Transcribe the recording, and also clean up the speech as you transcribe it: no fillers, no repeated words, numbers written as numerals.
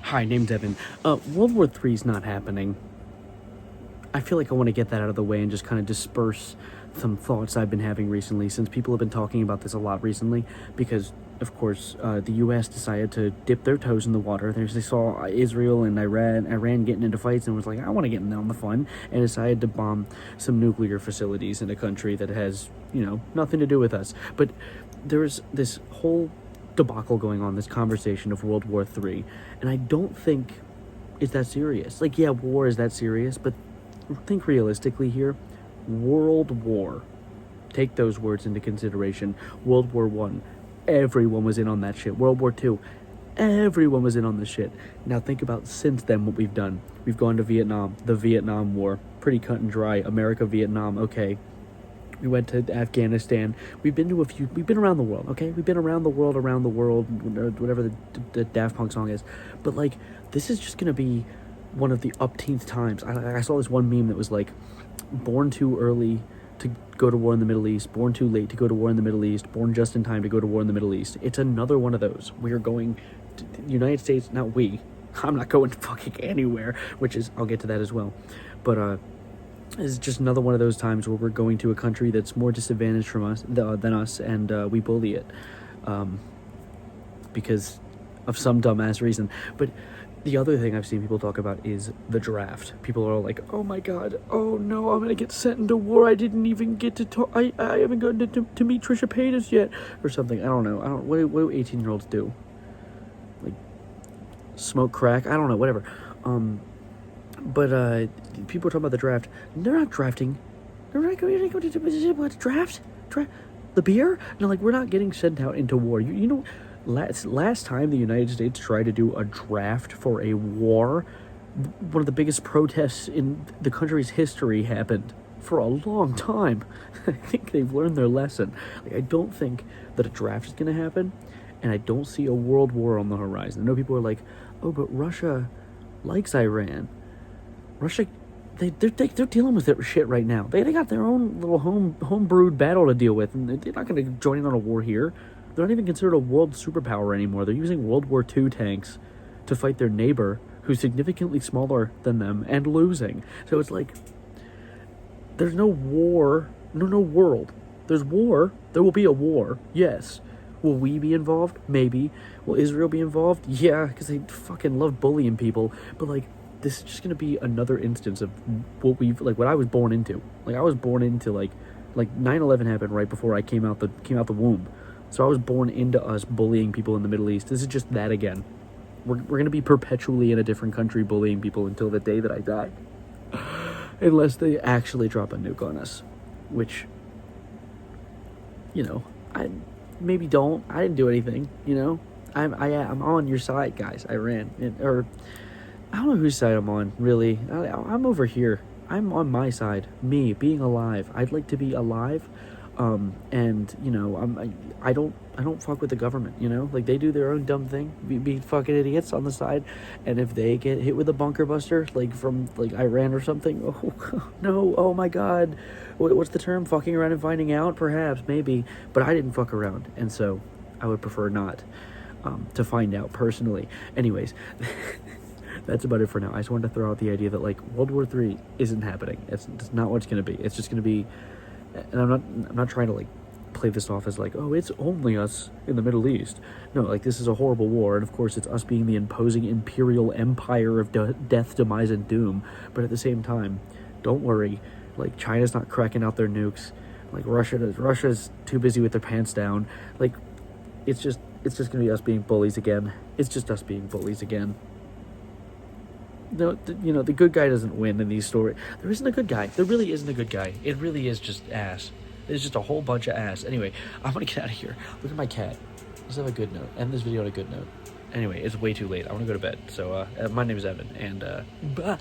Hi, name's Evan. World War III is not happening. I feel like I want to get that out of the way and just kind of disperse some thoughts I've been having recently, since people have been talking about this a lot recently, because, of course, the U.S. decided to dip their toes in the water. They saw Israel and Iran getting into fights and was like, I want to get in on the fun, and decided to bomb some nuclear facilities in a country that has, nothing to do with us. But there's this whole debacle going on, this conversation of World War III, and I don't think it's that serious. Like, yeah, war is that serious, but think realistically here. World War, take those words into consideration. World War I, everyone was in on that shit. World War II, everyone was in on this shit. Now think about since then what we've done. We've gone to Vietnam, the Vietnam War, pretty cut and dry. America, Vietnam, okay. We went to Afghanistan. We've been around the world, okay? We've been around the world, whatever the Daft Punk song is. But, like, this is just going to be one of the upteenth times. I saw this one meme that was like, born too early to go to war in the Middle East, born too late to go to war in the Middle East, born just in time to go to war in the Middle East. It's another one of those. We are going to the United States, not we. I'm not going fucking anywhere, which is, I'll get to that as well. But, it's just another one of those times where we're going to a country that's more disadvantaged from us than us, and we bully it because of some dumbass reason. But the other thing I've seen people talk about is the draft. People are all like, oh my god, oh no, I'm gonna get sent into war. I didn't even get to talk. I haven't gotten to meet Trisha Paytas yet, or something. I don't know. What do 18-year-olds do? Like, smoke crack? I don't know, whatever. But people are talking about the draft. They're not drafting. They're not going to draft? The beer? No, like, we're not getting sent out into war. You know, last time the United States tried to do a draft for a war, one of the biggest protests in the country's history happened for a long time. I think they've learned their lesson. Like, I don't think that a draft is going to happen, and I don't see a world war on the horizon. I know people are like, oh, but Russia likes Iran. Russia, they're dealing with their shit right now. They got their own little home-brewed battle to deal with, and they're not going to join in on a war here. They're not even considered a world superpower anymore. They're using World War II tanks to fight their neighbor, who's significantly smaller than them, and losing. So it's like, there's no war, no world. There's war. There will be a war, yes. Will we be involved? Maybe. Will Israel be involved? Yeah, because they fucking love bullying people. But, like, this is just going to be another instance of what I was born into. Like, I was born into, like 9/11 happened right before I came out the womb. So I was born into us bullying people in the Middle East. This is just that again. We're going to be perpetually in a different country bullying people until the day that I die. Unless they actually drop a nuke on us. Which, I maybe don't. I didn't do anything, I'm on your side, guys. I don't know whose side I'm on, really. I'm over here. I'm on my side. Me, being alive. I'd like to be alive. I don't fuck with the government, Like, they do their own dumb thing. Be fucking idiots on the side. And if they get hit with a bunker buster, like from, like, Iran or something, oh, no, oh my god. What's the term? Fucking around and finding out? Perhaps, maybe. But I didn't fuck around. And so, I would prefer not to find out personally. Anyways... That's about it for now. I just wanted to throw out the idea that, like, World War III isn't happening. It's not what it's going to be. It's just going to be, and I'm not trying to, like, play this off as, like, oh, it's only us in the Middle East. No, like, this is a horrible war, and of course it's us being the imposing imperial empire of death, demise, and doom. But at the same time, don't worry. Like, China's not cracking out their nukes. Like, Russia's too busy with their pants down. Like, it's just going to be us being bullies again. It's just us being bullies again. No, the good guy doesn't win in these stories. There isn't a good guy. There really isn't a good guy. It really is just ass. It's just a whole bunch of ass. Anyway, I'm gonna get out of here. Look at my cat. Let's have a good note. End this video on a good note. Anyway, it's way too late. I want to go to bed. So, my name is Evan, and, bye.